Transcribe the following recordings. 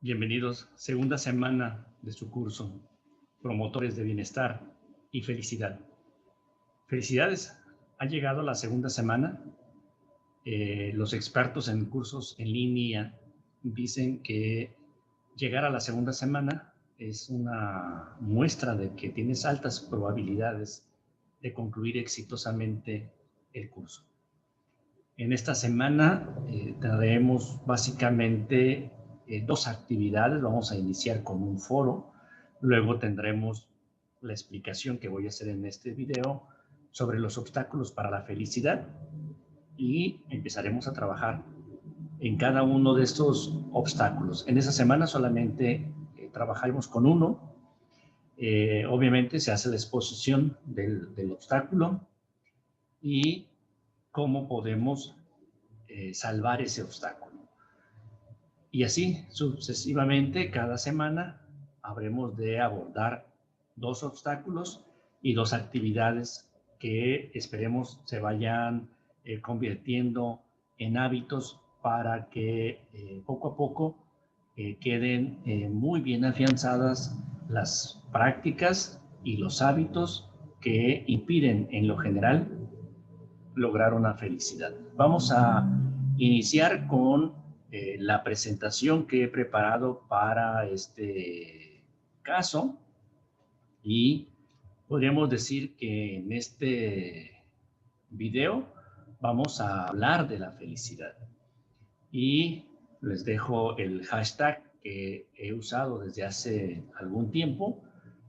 Bienvenidos, segunda semana de su curso, Promotores de Bienestar y Felicidad. Felicidades, ha llegado la segunda semana. Los expertos en cursos en línea dicen que llegar a la segunda semana es una muestra de que tienes altas probabilidades de concluir exitosamente el curso. En esta semana traemos básicamente dos actividades. Vamos a iniciar con un foro, luego tendremos la explicación que voy a hacer en este video sobre los obstáculos para la felicidad y empezaremos a trabajar en cada uno de estos obstáculos. En esa semana solamente trabajaremos con uno. Obviamente se hace la exposición del obstáculo y cómo podemos salvar ese obstáculo. Y así sucesivamente, cada semana habremos de abordar dos obstáculos y dos actividades que esperemos se vayan convirtiendo en hábitos para que poco a poco queden muy bien afianzadas las prácticas y los hábitos que impiden en lo general lograr una felicidad. Vamos a iniciar con la presentación que he preparado para este caso y podríamos decir que en este video vamos a hablar de la felicidad y les dejo el hashtag que he usado desde hace algún tiempo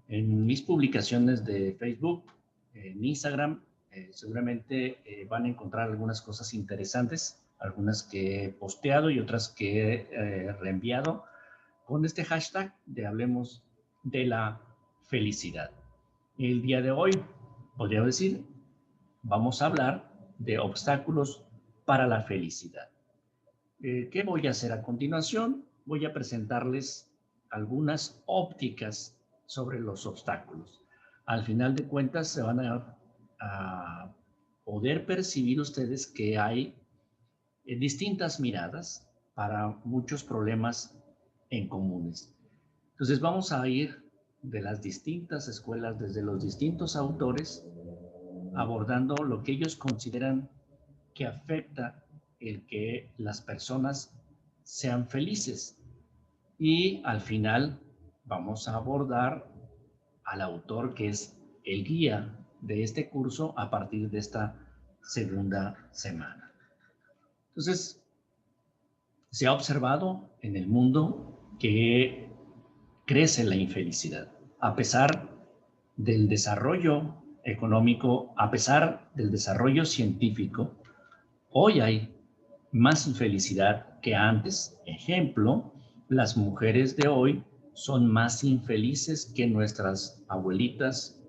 en mis publicaciones de Facebook, en Instagram. Seguramente van a encontrar algunas cosas interesantes, algunas que he posteado y otras que he reenviado con este hashtag de Hablemos de la Felicidad. El día de hoy, podría decir, vamos a hablar de obstáculos para la felicidad. ¿Qué voy a hacer a continuación? Voy a presentarles algunas ópticas sobre los obstáculos. Al final de cuentas se van a poder percibir ustedes que hay distintas miradas para muchos problemas en comunes. Entonces vamos a ir de las distintas escuelas, desde los distintos autores, abordando lo que ellos consideran que afecta el que las personas sean felices. Y al final vamos a abordar al autor que es el guía de este curso a partir de esta segunda semana. Entonces, se ha observado en el mundo que crece la infelicidad, a pesar del desarrollo económico, a pesar del desarrollo científico. Hoy hay más infelicidad que antes. Ejemplo, las mujeres de hoy son más infelices que nuestras abuelitas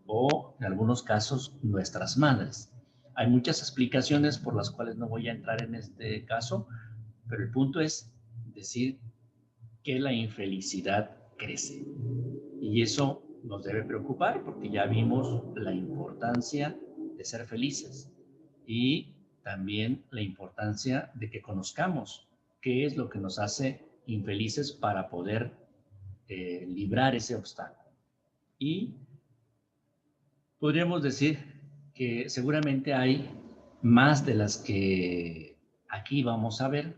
o, en algunos casos, nuestras madres. Hay muchas explicaciones por las cuales no voy a entrar en este caso, pero el punto es decir que la infelicidad crece. Y eso nos debe preocupar porque ya vimos la importancia de ser felices y también la importancia de que conozcamos qué es lo que nos hace infelices para poder librar ese obstáculo. Y podríamos decir que seguramente hay más de las que aquí vamos a ver,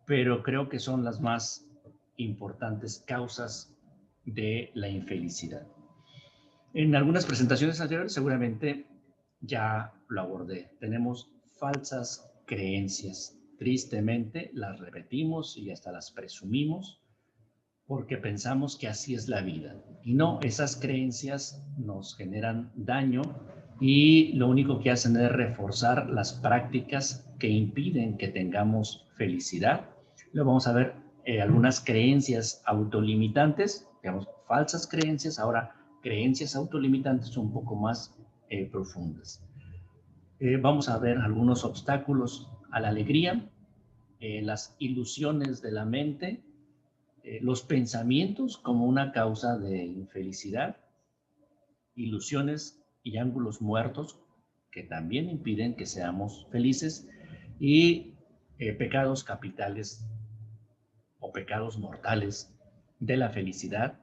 pero creo que son las más importantes causas de la infelicidad. En algunas presentaciones anteriores seguramente ya lo abordé. Tenemos falsas creencias. Tristemente las repetimos y hasta las presumimos porque pensamos que así es la vida. Y no, esas creencias nos generan daño y lo único que hacen es reforzar las prácticas que impiden que tengamos felicidad. Luego vamos a ver algunas creencias autolimitantes, digamos, falsas creencias, ahora creencias autolimitantes un poco más profundas. Vamos a ver algunos obstáculos a la alegría, las ilusiones de la mente, los pensamientos como una causa de infelicidad, ilusiones y ángulos muertos que también impiden que seamos felices y pecados capitales o pecados mortales de la felicidad,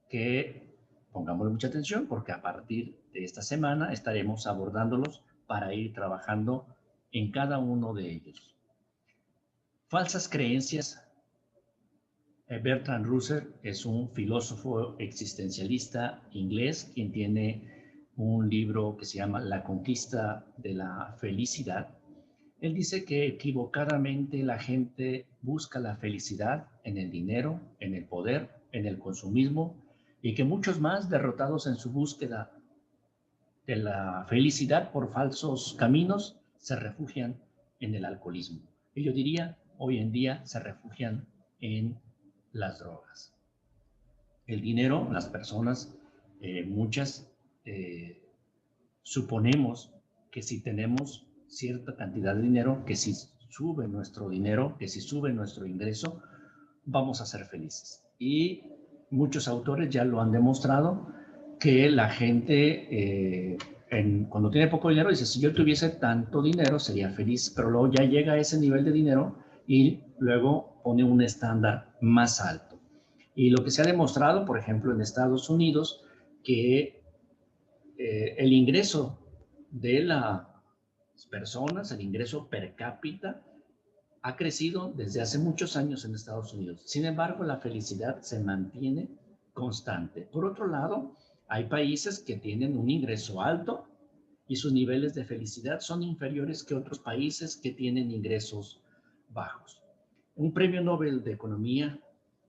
que pongamos mucha atención porque a partir de esta semana estaremos abordándolos para ir trabajando en cada uno de ellos. Falsas creencias. Bertrand Russell es un filósofo existencialista inglés quien tiene un libro que se llama La conquista de la felicidad. Él dice que equivocadamente la gente busca la felicidad en el dinero, en el poder, en el consumismo, y que muchos más, derrotados en su búsqueda de la felicidad por falsos caminos, se refugian en el alcoholismo. Y yo diría, hoy en día se refugian en las drogas. El dinero, las personas, muchas, suponemos que si tenemos cierta cantidad de dinero, que si sube nuestro dinero, que si sube nuestro ingreso, vamos a ser felices. Y muchos autores ya lo han demostrado, que la gente cuando tiene poco dinero dice, si yo tuviese tanto dinero sería feliz, pero luego ya llega a ese nivel de dinero y luego pone un estándar más alto. Y lo que se ha demostrado, por ejemplo, en Estados Unidos, que el ingreso de las personas, el ingreso per cápita, ha crecido desde hace muchos años en Estados Unidos. Sin embargo, la felicidad se mantiene constante. Por otro lado, hay países que tienen un ingreso alto y sus niveles de felicidad son inferiores que otros países que tienen ingresos bajos. Un premio Nobel de Economía,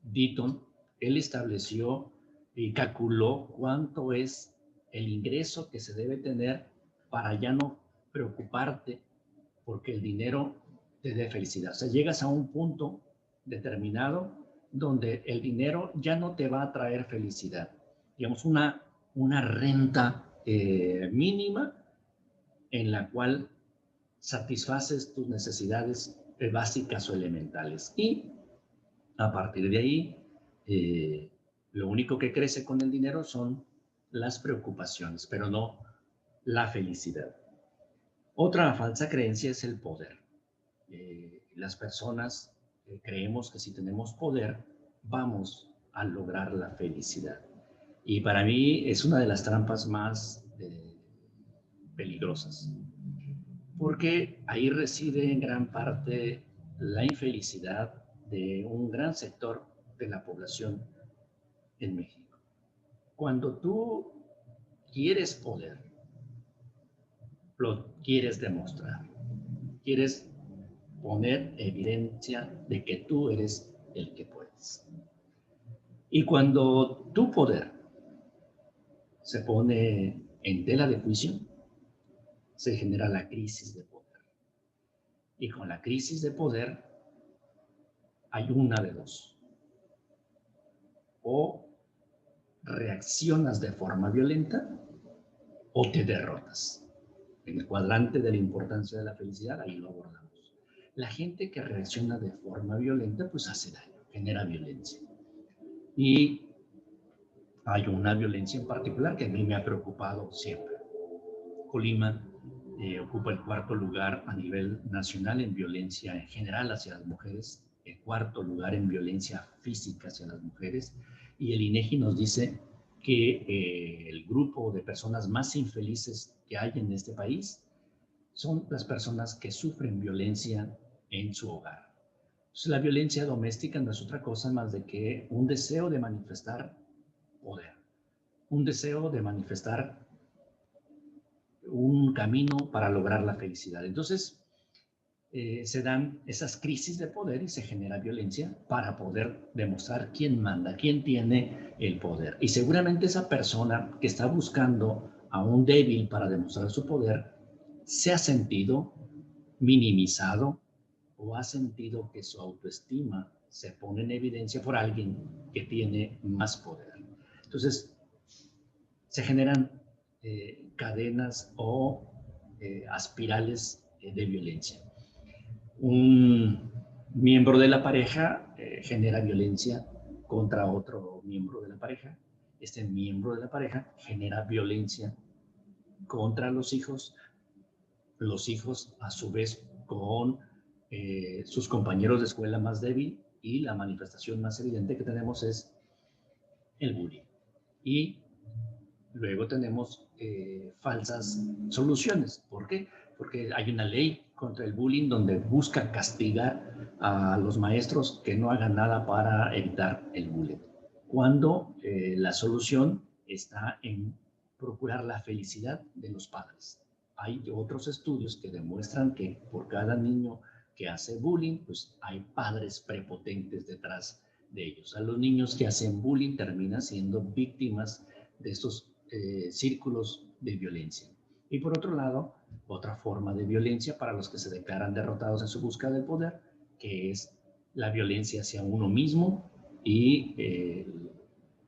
Deaton, él estableció y calculó cuánto es el ingreso que se debe tener para ya no preocuparte porque el dinero te dé felicidad. O sea, llegas a un punto determinado donde el dinero ya no te va a traer felicidad. Digamos, una renta mínima en la cual satisfaces tus necesidades básicas o elementales. Y a partir de ahí, lo único que crece con el dinero son las preocupaciones, pero no la felicidad. Otra falsa creencia es el poder. Las personas creemos que si tenemos poder, vamos a lograr la felicidad. Y para mí es una de las trampas más peligrosas, porque ahí reside en gran parte la infelicidad de un gran sector de la población en México. Cuando tú quieres poder, lo quieres demostrar, quieres poner evidencia de que tú eres el que puedes. Y cuando tu poder se pone en tela de juicio, se genera la crisis de poder. Y con la crisis de poder hay una de dos. O reaccionas de forma violenta o te derrotas. En el cuadrante de la importancia de la felicidad, ahí lo abordamos. La gente que reacciona de forma violenta, pues hace daño, genera violencia. Y hay una violencia en particular que a mí me ha preocupado siempre. Colima ocupa el cuarto lugar a nivel nacional en violencia en general hacia las mujeres, el cuarto lugar en violencia física hacia las mujeres, y el INEGI nos dice que el grupo de personas más infelices que hay en este país son las personas que sufren violencia en su hogar. Entonces, la violencia doméstica no es otra cosa más de que un deseo de manifestar poder, un deseo de manifestar un camino para lograr la felicidad. Entonces, se dan esas crisis de poder y se genera violencia para poder demostrar quién manda, quién tiene el poder. Y seguramente esa persona que está buscando a un débil para demostrar su poder se ha sentido minimizado o ha sentido que su autoestima se pone en evidencia por alguien que tiene más poder. Entonces, se generan cadenas o espirales de violencia. Un miembro de la pareja genera violencia contra otro miembro de la pareja. Este miembro de la pareja genera violencia contra los hijos a su vez con sus compañeros de escuela más débil y la manifestación más evidente que tenemos es el bullying. Y luego tenemos falsas soluciones. ¿Por qué? Porque hay una ley contra el bullying donde busca castigar a los maestros que no hagan nada para evitar el bullying. Cuando la solución está en procurar la felicidad de los padres. Hay otros estudios que demuestran que por cada niño que hace bullying, pues hay padres prepotentes detrás de ellos. A los niños que hacen bullying terminan siendo víctimas de estos círculos de violencia. Y por otro lado, otra forma de violencia para los que se declaran derrotados en su búsqueda del poder, que es la violencia hacia uno mismo y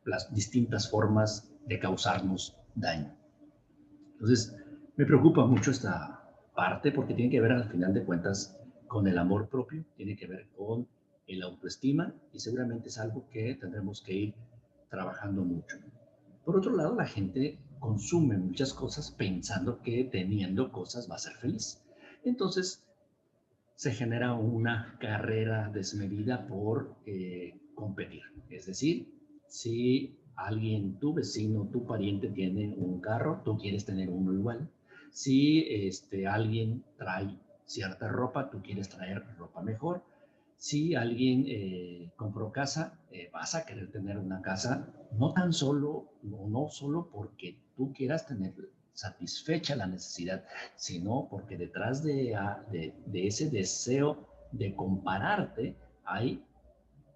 las distintas formas de causarnos daño. Entonces, me preocupa mucho esta parte porque tiene que ver al final de cuentas con el amor propio, tiene que ver con el autoestima y seguramente es algo que tendremos que ir trabajando mucho. Por otro lado, la gente consume muchas cosas pensando que teniendo cosas va a ser feliz. Entonces, se genera una carrera desmedida por competir. Es decir, si alguien, tu vecino, tu pariente tiene un carro, tú quieres tener uno igual. Si alguien trae cierta ropa, tú quieres traer ropa mejor. Si alguien compró casa, vas a querer tener una casa, no tan solo, no solo porque tú quieras tener satisfecha la necesidad, sino porque detrás de ese deseo de compararte hay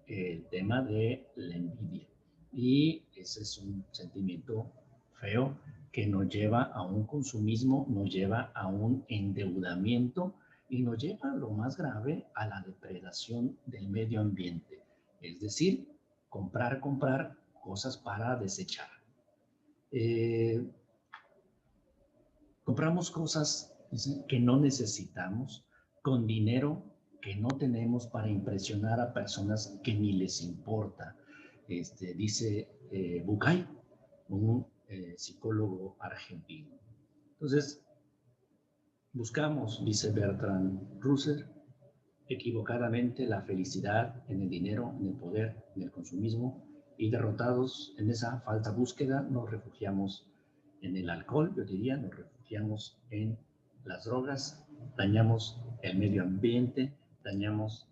el tema de la envidia. Y ese es un sentimiento feo que nos lleva a un consumismo, nos lleva a un endeudamiento y nos lleva, lo más grave, a la depredación del medio ambiente. Es decir, comprar cosas para desechar. Compramos cosas que no necesitamos con dinero que no tenemos para impresionar a personas que ni les importa. Dice Bucay, un psicólogo argentino. Entonces, buscamos, dice Bertrand Russell, equivocadamente la felicidad en el dinero, en el poder, en el consumismo, y derrotados en esa falsa búsqueda nos refugiamos en el alcohol, yo diría, nos refugiamos en las drogas, dañamos el medio ambiente, dañamos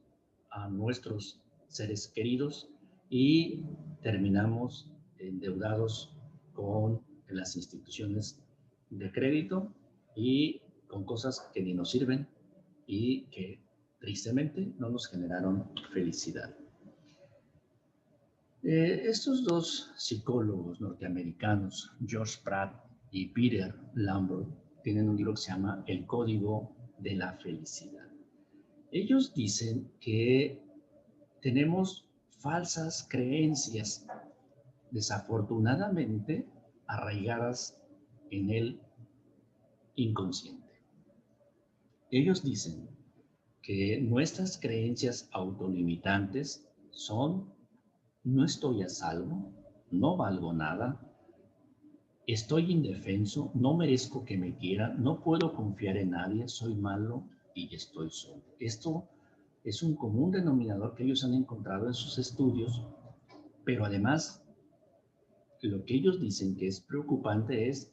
a nuestros seres queridos y terminamos endeudados con las instituciones de crédito y con cosas que ni nos sirven y que tristemente no nos generaron felicidad. Estos dos psicólogos norteamericanos, George Pratt y Peter Lambert, tienen un libro que se llama El Código de la Felicidad. Ellos dicen que tenemos falsas creencias, desafortunadamente arraigadas en el inconsciente. Ellos dicen que nuestras creencias autolimitantes son: no estoy a salvo, no valgo nada, estoy indefenso, no merezco que me quieran, no puedo confiar en nadie, soy malo y estoy solo. Esto es un común denominador que ellos han encontrado en sus estudios, pero además lo que ellos dicen que es preocupante es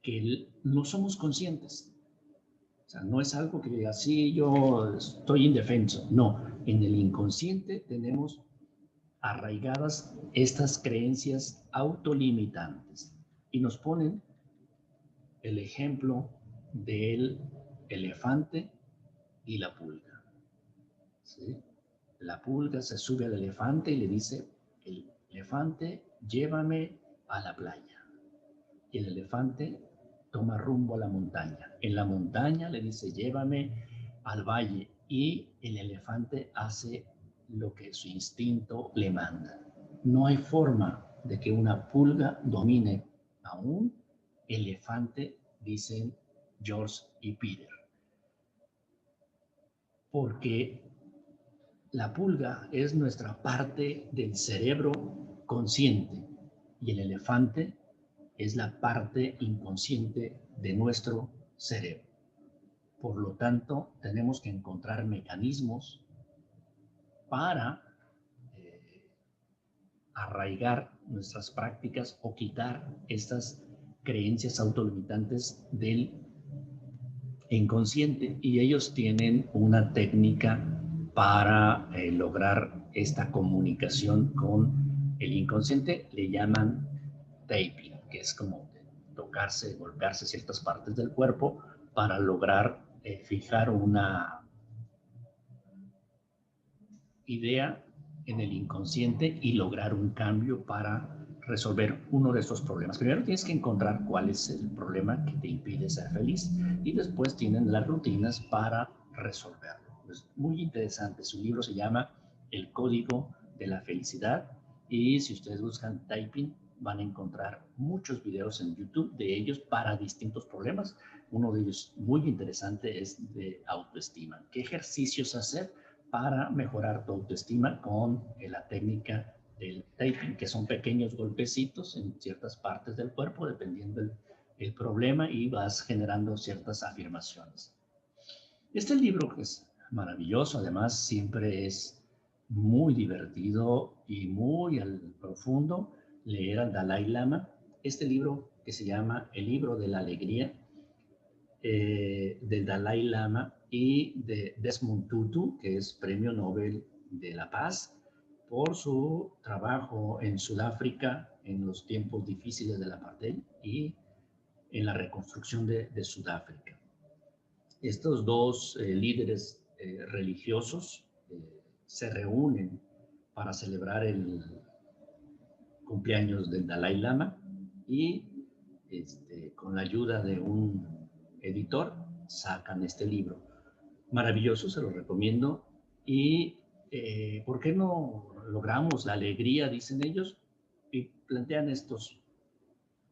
que no somos conscientes. O sea, no es algo que diga, sí, yo estoy indefenso. No, en el inconsciente tenemos arraigadas estas creencias autolimitantes y nos ponen el ejemplo del elefante y la pulga. ¿Sí? La pulga se sube al elefante y le dice: el elefante, llévame a la playa. Y el elefante toma rumbo a la montaña. En la montaña le dice: llévame al valle. Y el elefante hace lo que su instinto le manda. No hay forma de que una pulga domine a un elefante, dicen George y Peter. Porque la pulga es nuestra parte del cerebro consciente y el elefante es la parte inconsciente de nuestro cerebro. Por lo tanto, tenemos que encontrar mecanismos para arraigar nuestras prácticas o quitar estas creencias autolimitantes del inconsciente. Y ellos tienen una técnica para lograr esta comunicación con el inconsciente. Le llaman taping, que es como tocarse, golpearse ciertas partes del cuerpo para lograr fijar una idea en el inconsciente y lograr un cambio para resolver uno de estos problemas. Primero tienes que encontrar cuál es el problema que te impide ser feliz y después tienen las rutinas para resolverlo. Es muy interesante. Su libro se llama El Código de la Felicidad y si ustedes buscan typing van a encontrar muchos videos en YouTube de ellos para distintos problemas. Uno de ellos muy interesante es de autoestima. ¿Qué ejercicios hacer para mejorar tu autoestima con la técnica del taping, que son pequeños golpecitos en ciertas partes del cuerpo, dependiendo el problema, y vas generando ciertas afirmaciones? Este libro es maravilloso, además siempre es muy divertido y muy profundo leer al Dalai Lama. Este libro que se llama El Libro de la Alegría, del Dalai Lama y de Desmond Tutu, que es Premio Nobel de la Paz, por su trabajo en Sudáfrica en los tiempos difíciles del apartheid y en la reconstrucción de Sudáfrica. Estos dos líderes religiosos se reúnen para celebrar el cumpleaños del Dalai Lama y con la ayuda de un editor sacan este libro. Maravilloso, se lo recomiendo. Y ¿por qué no logramos la alegría, dicen ellos? Y plantean estos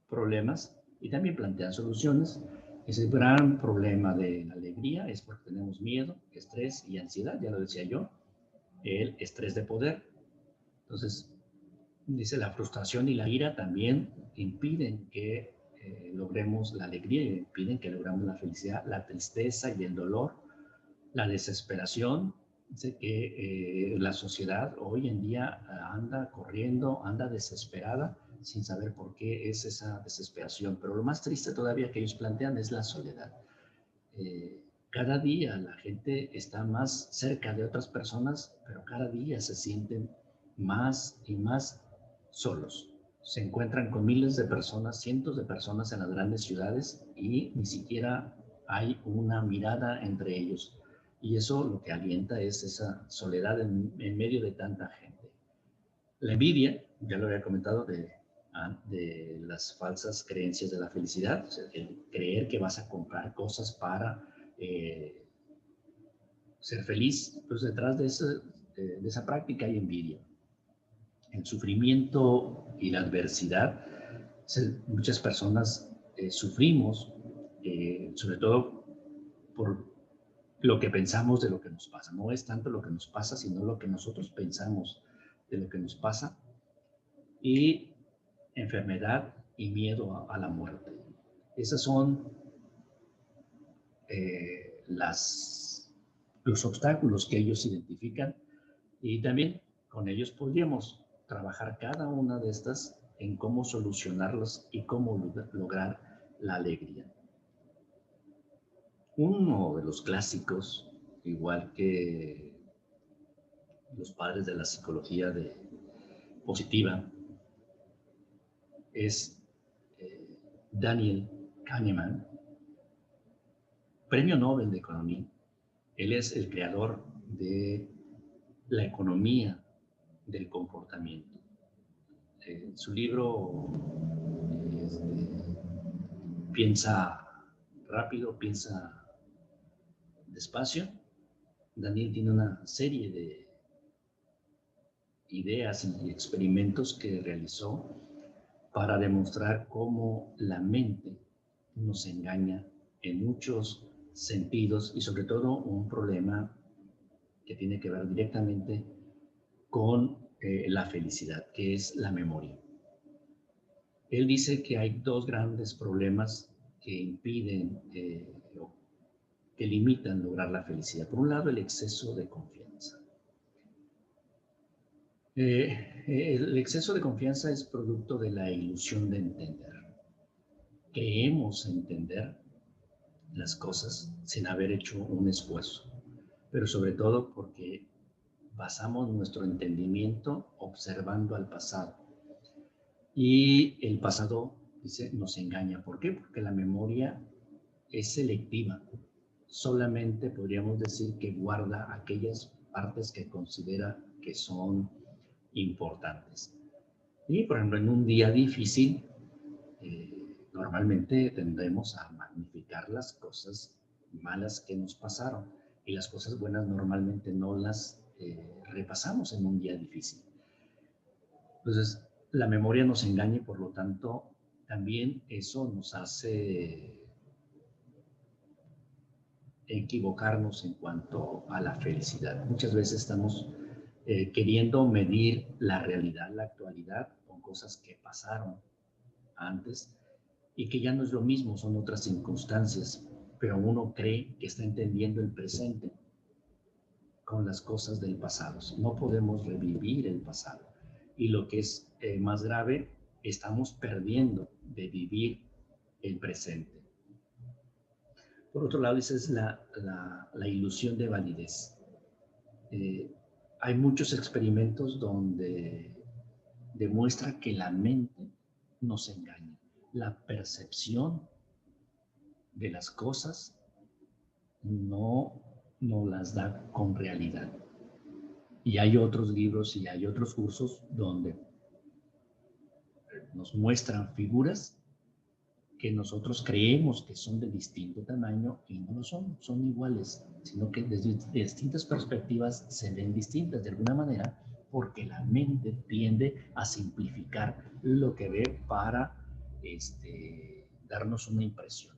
problemas y también plantean soluciones. Ese gran problema de la alegría es porque tenemos miedo, estrés y ansiedad, ya lo decía yo, el estrés de poder. Entonces, dice, la frustración y la ira también impiden que logremos la alegría y impiden que logremos la felicidad, la tristeza y el dolor, la desesperación. Dice que la sociedad hoy en día anda corriendo, anda desesperada, sin saber por qué es esa desesperación. Pero lo más triste todavía que ellos plantean es la soledad. Cada día la gente está más cerca de otras personas, pero cada día se sienten más y más solos. Se encuentran con miles de personas, cientos de personas en las grandes ciudades y ni siquiera hay una mirada entre ellos. Y eso lo que alienta es esa soledad en medio de tanta gente. La envidia, ya lo había comentado, de las falsas creencias de la felicidad, o sea, el creer que vas a comprar cosas para ser feliz. Pues detrás de esa práctica hay envidia. El sufrimiento y la adversidad, muchas personas sufrimos, sobre todo por lo que pensamos de lo que nos pasa. No es tanto lo que nos pasa, sino lo que nosotros pensamos de lo que nos pasa. Y enfermedad y miedo a la muerte. Esos son los obstáculos que ellos identifican y también con ellos podríamos trabajar cada una de estas en cómo solucionarlas y cómo lograr la alegría. Uno de los clásicos, igual que los padres de la psicología positiva, es Daniel Kahneman, Premio Nobel de Economía. Él es el creador de la economía del comportamiento. Su libro Piensa rápido, piensa despacio. Daniel tiene una serie de ideas y experimentos que realizó para demostrar cómo la mente nos engaña en muchos sentidos y sobre todo un problema que tiene que ver directamente con la felicidad, que es la memoria. Él dice que hay dos grandes problemas que impiden o que limitan lograr la felicidad. Por un lado, el exceso de confianza. El exceso de confianza es producto de la ilusión de entender. Creemos entender las cosas sin haber hecho un esfuerzo, pero sobre todo porque basamos nuestro entendimiento observando al pasado. Y el pasado, dice, nos engaña. ¿Por qué? Porque la memoria es selectiva. Solamente podríamos decir que guarda aquellas partes que considera que son importantes. Y, por ejemplo, en un día difícil, normalmente tendemos a magnificar las cosas malas que nos pasaron y las cosas buenas normalmente no las repasamos en un día difícil. Entonces, la memoria nos engaña y por lo tanto también eso nos hace equivocarnos en cuanto a la felicidad. Muchas veces estamos queriendo medir la realidad, la actualidad, con cosas que pasaron antes y que ya no es lo mismo, son otras circunstancias, pero uno cree que está entendiendo el presente con las cosas del pasado. No podemos revivir el pasado. Y lo que es más grave, estamos perdiendo de vivir el presente. Por otro lado, esa es la ilusión de validez. Hay muchos experimentos donde demuestra que la mente nos engaña. La percepción de las cosas no las da con realidad. Y hay otros libros y hay otros cursos donde nos muestran figuras que nosotros creemos que son de distinto tamaño y no lo son, son iguales, sino que desde distintas perspectivas se ven distintas de alguna manera porque la mente tiende a simplificar lo que ve para darnos una impresión.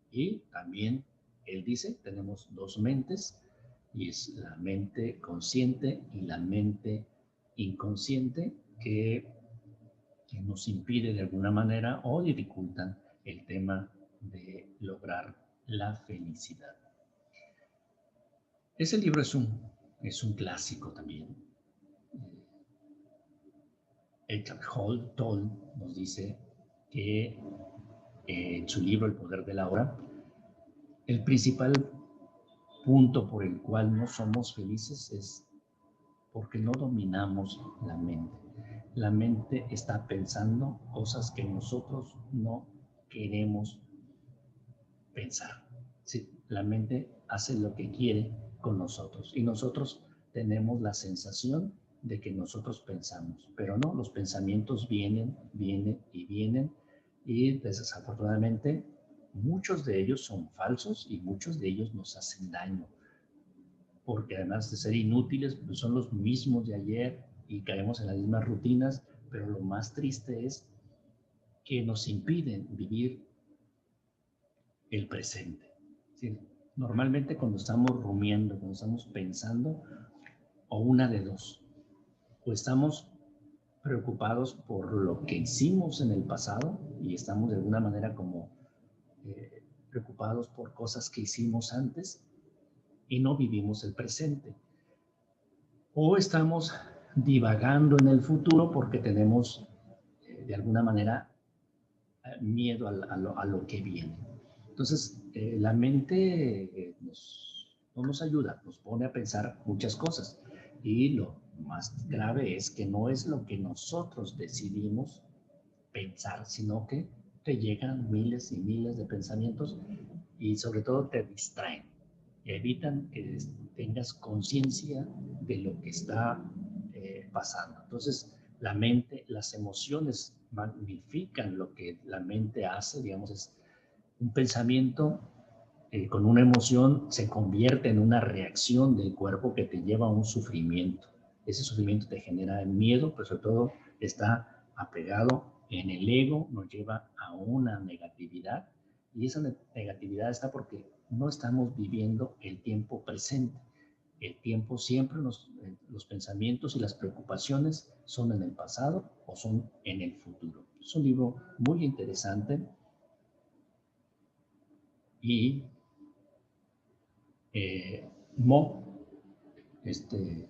Y también, él dice, tenemos dos mentes, y es la mente consciente y la mente inconsciente que nos impide de alguna manera o dificultan el tema de lograr la felicidad. Ese libro es un clásico también. Eckhart Tolle nos dice que en su libro El poder de la hora, el principal punto por el cual no somos felices es porque no dominamos la mente. La mente está pensando cosas que nosotros no queremos pensar. Sí, la mente hace lo que quiere con nosotros y nosotros tenemos la sensación de que nosotros pensamos, pero no, los pensamientos vienen y desafortunadamente muchos de ellos son falsos y muchos de ellos nos hacen daño, porque además de ser inútiles, pues son los mismos de ayer y caemos en las mismas rutinas, pero lo más triste es que nos impiden vivir el presente. ¿Sí? Normalmente cuando estamos rumiando, cuando estamos pensando, o una de dos, o estamos preocupados por lo que hicimos en el pasado y estamos de alguna manera como preocupados por cosas que hicimos antes y no vivimos el presente. O estamos divagando en el futuro porque tenemos de alguna manera miedo a lo que viene. Entonces, la mente no nos ayuda, nos pone a pensar muchas cosas. Y lo más grave es que no es lo que nosotros decidimos pensar, sino que te llegan miles y miles de pensamientos y sobre todo te distraen, evitan que tengas conciencia de lo que está pasando. Entonces, la mente, las emociones magnifican lo que la mente hace, digamos, es un pensamiento con una emoción se convierte en una reacción del cuerpo que te lleva a un sufrimiento. Ese sufrimiento te genera miedo, pero sobre todo está apegado en el ego, nos lleva a una negatividad y esa negatividad está porque no estamos viviendo el tiempo presente. El tiempo siempre, los pensamientos y las preocupaciones son en el pasado o son en el futuro. Es un libro muy interesante y Mo,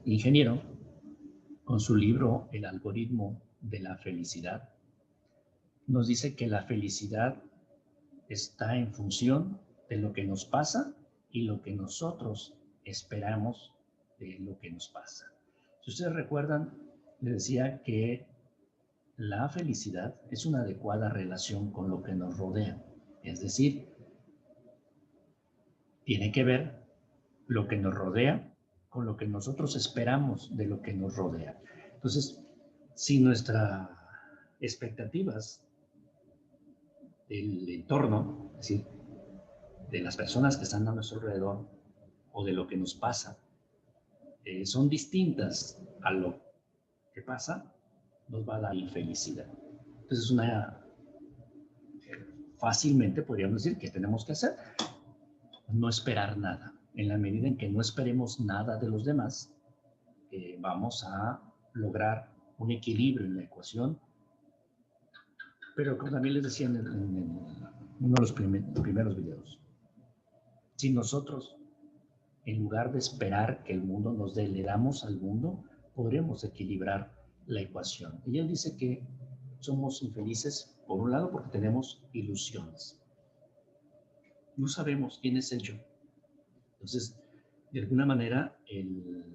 ingeniero, con su libro El algoritmo de la felicidad, nos dice que la felicidad está en función de lo que nos pasa y lo que nosotros esperamos de lo que nos pasa. Si ustedes recuerdan, les decía que la felicidad es una adecuada relación con lo que nos rodea. Es decir, tiene que ver lo que nos rodea con lo que nosotros esperamos de lo que nos rodea. Entonces, si nuestras expectativas del entorno, es decir, de las personas que están a nuestro alrededor o de lo que nos pasa, son distintas a lo que pasa, nos va a dar infelicidad. Entonces, fácilmente podríamos decir que tenemos que hacer no esperar nada. En la medida en que no esperemos nada de los demás, vamos a lograr un equilibrio en la ecuación. Pero como también les decía en uno de los primeros videos, si nosotros, en lugar de esperar que el mundo nos dé, le damos al mundo, podremos equilibrar la ecuación. Y él dice que somos infelices, por un lado, porque tenemos ilusiones. No sabemos quién es el yo. Entonces, de alguna manera, en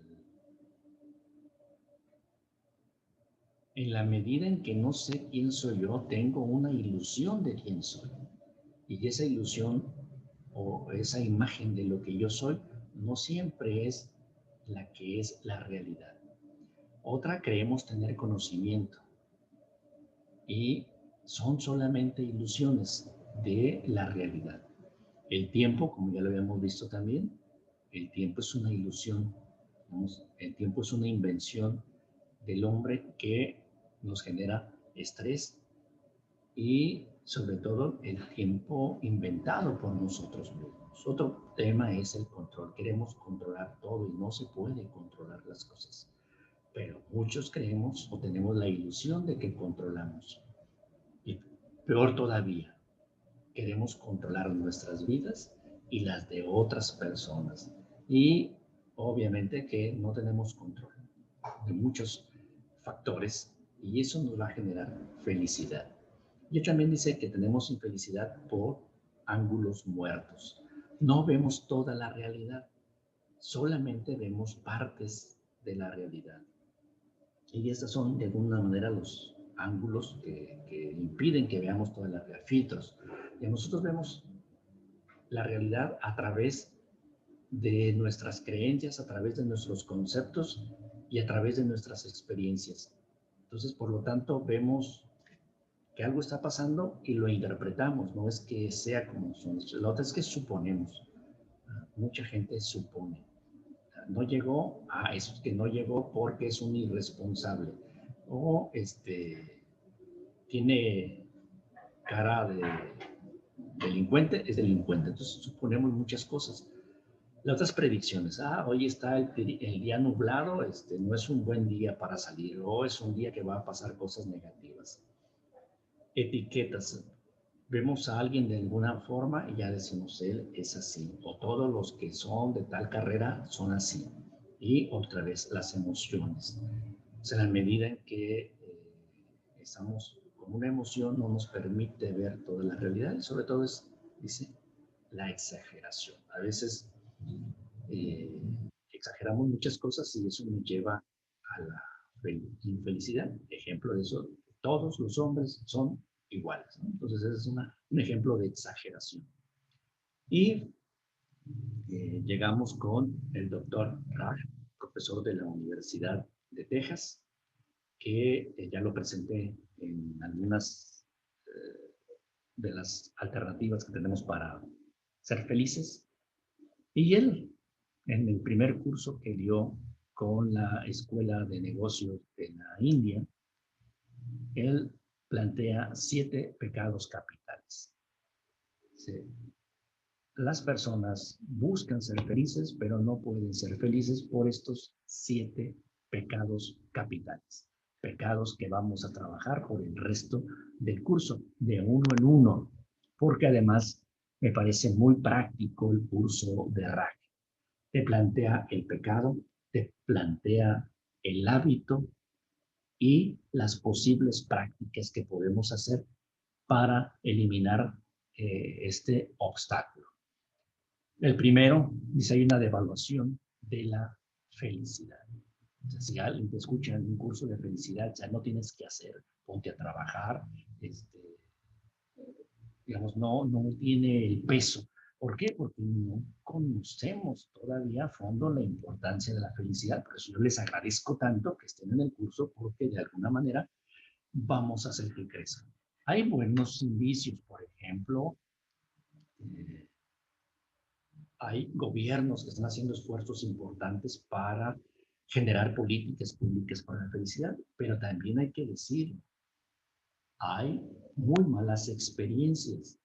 la medida en que no sé quién soy yo, tengo una ilusión de quién soy. Y esa ilusión o esa imagen de lo que yo soy no siempre es la que es la realidad. Otra, creemos tener conocimiento y son solamente ilusiones de la realidad. El tiempo, como ya lo habíamos visto también, el tiempo es una ilusión. El tiempo es una invención del hombre que nos genera estrés y sobre todo el tiempo inventado por nosotros mismos. Otro tema es el control. Queremos controlar todo y no se puede controlar las cosas. Pero muchos creemos o tenemos la ilusión de que controlamos. Y peor todavía, queremos controlar nuestras vidas y las de otras personas. Y obviamente que no tenemos control de muchos factores y eso nos va a generar felicidad. Y también dice que tenemos infelicidad por ángulos muertos. No vemos toda la realidad, solamente vemos partes de la realidad. Y estos son de alguna manera los ángulos que impiden que veamos toda la realidad, filtros. Y nosotros vemos la realidad a través de nuestras creencias, a través de nuestros conceptos y a través de nuestras experiencias. Entonces, por lo tanto, vemos que algo está pasando y lo interpretamos, no es que sea como son. La otra es que suponemos. Mucha gente supone. No llegó, eso es que no llegó porque es un irresponsable. O tiene cara de delincuente, es delincuente. Entonces suponemos muchas cosas. Las otras predicciones, hoy está el día nublado, no es un buen día para salir, o es un día que va a pasar cosas negativas. Etiquetas, vemos a alguien de alguna forma y ya decimos, él es así, o todos los que son de tal carrera son así. Y otra vez, las emociones. O sea, en la medida en que estamos con una emoción no nos permite ver toda la realidad y sobre todo es, dice, la exageración. A veces exageramos muchas cosas y eso nos lleva a la infelicidad. Ejemplo de eso, todos los hombres son iguales, ¿no? Entonces ese es un ejemplo de exageración. Y llegamos con el doctor Raj, profesor de la Universidad de Texas, que ya lo presenté en algunas de las alternativas que tenemos para ser felices. Y él, en el primer curso que dio con la Escuela de Negocios de la India, él plantea 7 pecados capitales. Sí. Las personas buscan ser felices, pero no pueden ser felices por estos 7 pecados capitales. Pecados que vamos a trabajar por el resto del curso, de uno en uno, porque además me parece muy práctico el curso de Raj. Te plantea el pecado, te plantea el hábito y las posibles prácticas que podemos hacer para eliminar este obstáculo. El primero, dice, hay una devaluación de la felicidad. O sea, si alguien te escucha en un curso de felicidad, ya no tienes que hacer, ponte a trabajar, digamos, no tiene el peso. ¿Por qué? Porque no conocemos todavía a fondo la importancia de la felicidad. Por eso yo les agradezco tanto que estén en el curso, porque de alguna manera vamos a hacer que crezcan. Hay buenos indicios, por ejemplo, hay gobiernos que están haciendo esfuerzos importantes para generar políticas públicas para la felicidad, pero también hay que decir, hay muy malas experiencias.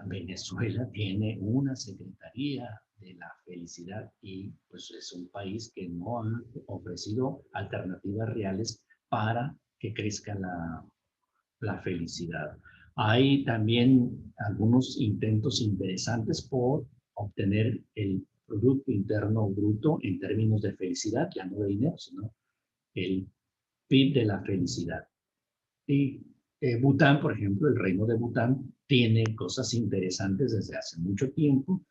Venezuela tiene una Secretaría de la Felicidad y pues es un país que no ha ofrecido alternativas reales para que crezca la felicidad. Hay también algunos intentos interesantes por obtener el Producto Interno Bruto en términos de felicidad, ya no de dinero, sino el PIB de la felicidad. Y Bután, por ejemplo, el reino de Bután tiene cosas interesantes desde hace mucho tiempo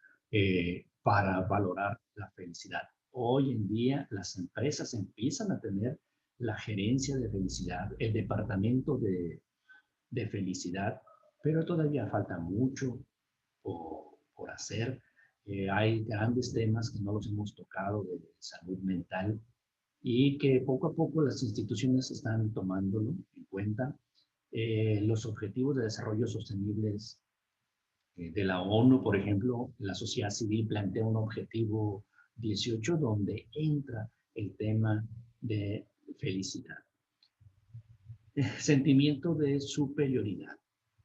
para valorar la felicidad. Hoy en día las empresas empiezan a tener la gerencia de felicidad, el departamento de felicidad, pero todavía falta mucho por hacer. Hay grandes temas que no los hemos tocado de salud mental y que poco a poco las instituciones están tomándolo en cuenta. Los objetivos de desarrollo sostenibles de la ONU, por ejemplo, la sociedad civil plantea un objetivo 18 donde entra el tema de felicidad. Sentimiento de superioridad.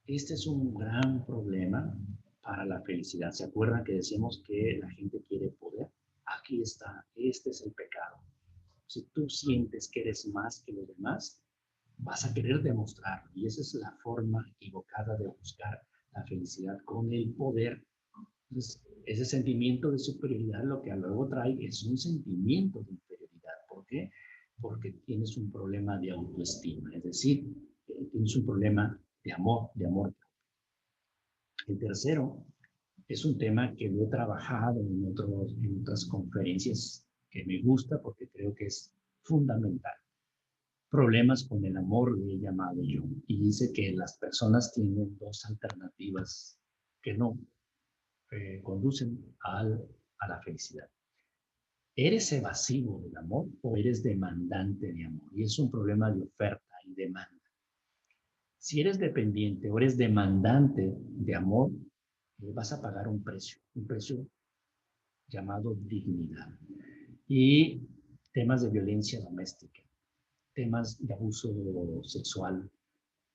Este es un gran problema para la felicidad. ¿Se acuerdan que decíamos que la gente quiere poder? Aquí está, este es el pecado. Si tú sientes que eres más que los demás, vas a querer demostrarlo. Y esa es la forma equivocada de buscar la felicidad con el poder. Entonces, ese sentimiento de superioridad lo que luego trae es un sentimiento de inferioridad. ¿Por qué? Porque tienes un problema de autoestima, es decir, tienes un problema de amor propio. El tercero es un tema que yo he trabajado en otras conferencias que me gusta porque creo que es fundamental. Problemas con el amor, le he llamado yo, y dice que las personas tienen dos alternativas que no conducen a la felicidad. ¿Eres evasivo del amor o eres demandante de amor? Y es un problema de oferta y demanda. Si eres dependiente o eres demandante de amor, vas a pagar un precio llamado dignidad. Y temas de violencia doméstica, temas de abuso sexual,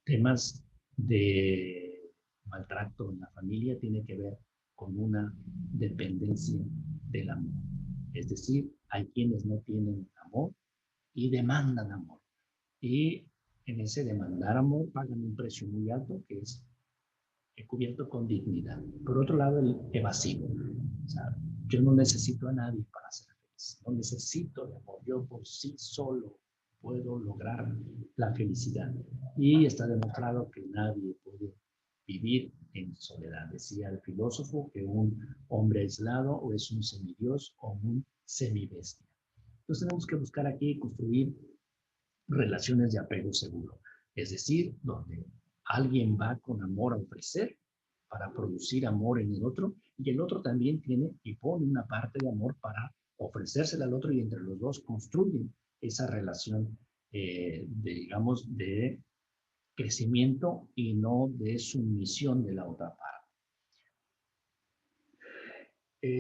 temas de maltrato en la familia tiene que ver con una dependencia del amor. Es decir, hay quienes no tienen amor y demandan amor. Y en ese demandar amor pagan un precio muy alto que es cubierto con dignidad. Por otro lado, el evasivo. O sea, yo no necesito a nadie para ser feliz. No necesito de amor. Yo por sí solo puedo lograr la felicidad. Y está demostrado que nadie puede vivir en soledad. Decía el filósofo que un hombre aislado o es un semidios o un semibestia. Entonces tenemos que buscar aquí construir relaciones de apego seguro. Es decir, donde alguien va con amor a ofrecer para producir amor en el otro y el otro también tiene y pone una parte de amor para ofrecérsela al otro y entre los dos construyen esa relación, digamos, de crecimiento y no de sumisión de la otra parte.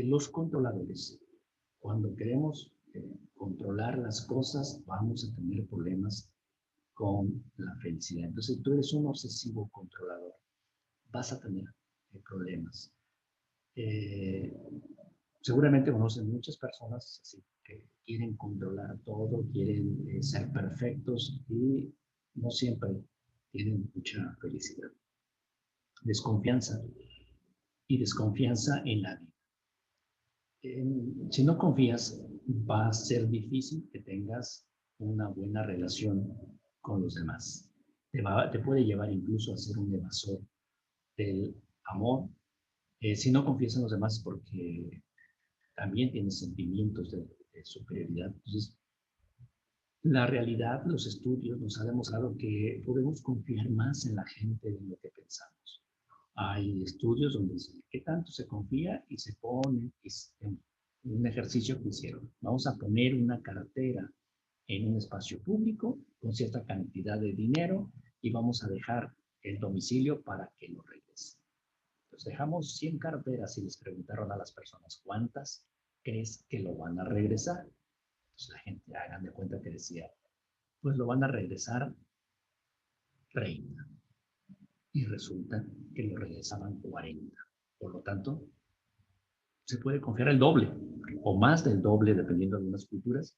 Los controladores. Cuando queremos controlar las cosas, vamos a tener problemas con la felicidad. Entonces, si tú eres un obsesivo controlador, vas a tener problemas. Seguramente conocen muchas personas así, que quieren controlar todo, quieren ser perfectos y no siempre tienen mucha felicidad. Desconfianza y desconfianza en la vida. Si no confías, va a ser difícil que tengas una buena relación con los demás. Te puede llevar incluso a ser un evasor del amor. Si no confías en los demás porque también tienes sentimientos de superioridad. Entonces, la realidad, los estudios nos han demostrado que podemos confiar más en la gente de lo que pensamos. Hay estudios donde dicen qué tanto se confía y se pone en un ejercicio que hicieron. Vamos a poner una cartera en un espacio público con cierta cantidad de dinero y vamos a dejar el domicilio para que lo regrese. Entonces dejamos 100 carteras y les preguntaron a las personas cuántas crees que lo van a regresar. Pues la gente, hagan de cuenta que decía, pues lo van a regresar 30. Y resulta que lo regresaban 40. Por lo tanto, se puede confiar el doble o más del doble, dependiendo de unas culturas,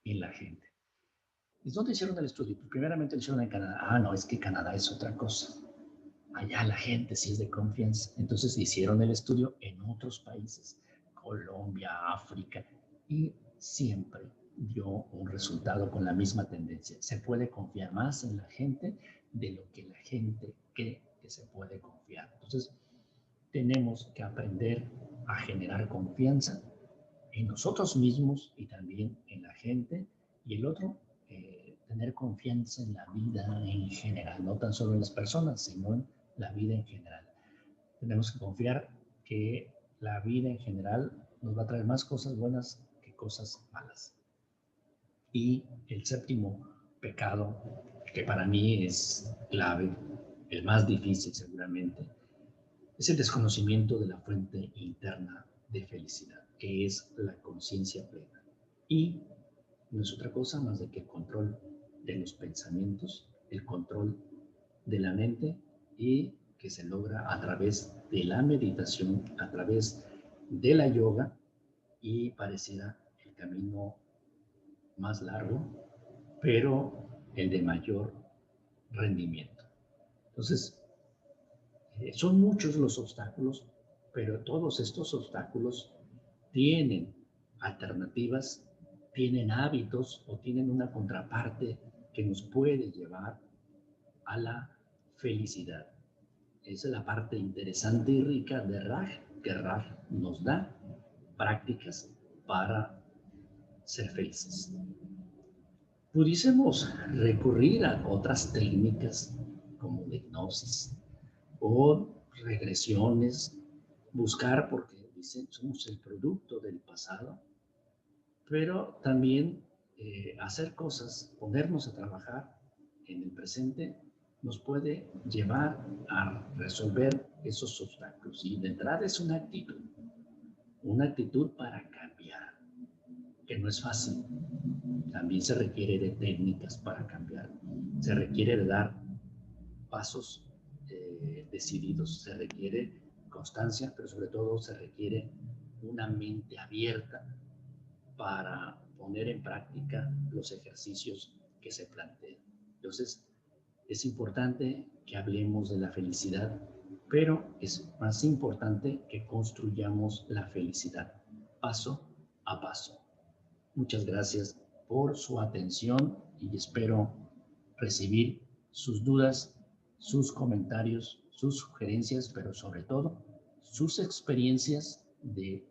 en la gente. ¿Y dónde hicieron el estudio? Pues primeramente lo hicieron en Canadá. Ah, no, es que Canadá es otra cosa. Allá la gente sí es de confianza. Entonces hicieron el estudio en otros países, Colombia, África, y siempre dio un resultado con la misma tendencia. Se puede confiar más en la gente de lo que la gente cree que se puede confiar. Entonces, tenemos que aprender a generar confianza en nosotros mismos y también en la gente. Y el otro, tener confianza en la vida en general, no tan solo en las personas, sino en la vida en general. Tenemos que confiar que la vida en general nos va a traer más cosas buenas que cosas malas. Y el séptimo pecado, que para mí es clave, el más difícil seguramente, es el desconocimiento de la fuente interna de felicidad, que es la conciencia plena. Y no es otra cosa más de que el control de los pensamientos, el control de la mente, y que se logra a través de la meditación, a través de la yoga, y pareciera el camino más largo, pero el de mayor rendimiento. Entonces, son muchos los obstáculos, pero todos estos obstáculos tienen alternativas, tienen hábitos o tienen una contraparte que nos puede llevar a la felicidad. Esa es la parte interesante y rica de Raj, que Raj nos da prácticas para ser felices. Pudiésemos recurrir a otras técnicas como la hipnosis o regresiones, buscar, porque dicen, somos el producto del pasado, pero también hacer cosas, ponernos a trabajar en el presente, nos puede llevar a resolver esos obstáculos. Y de entrada es una actitud para cambiar, que no es fácil. También se requiere de técnicas para cambiar, se requiere de dar pasos decididos, se requiere constancia, pero sobre todo se requiere una mente abierta para poner en práctica los ejercicios que se plantean. Entonces, es importante que hablemos de la felicidad, pero es más importante que construyamos la felicidad paso a paso. Muchas gracias por su atención y espero recibir sus dudas, sus comentarios, sus sugerencias, pero sobre todo sus experiencias de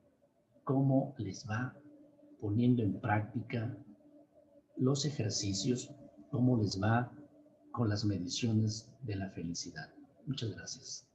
cómo les va poniendo en práctica los ejercicios, cómo les va con las mediciones de la felicidad. Muchas gracias.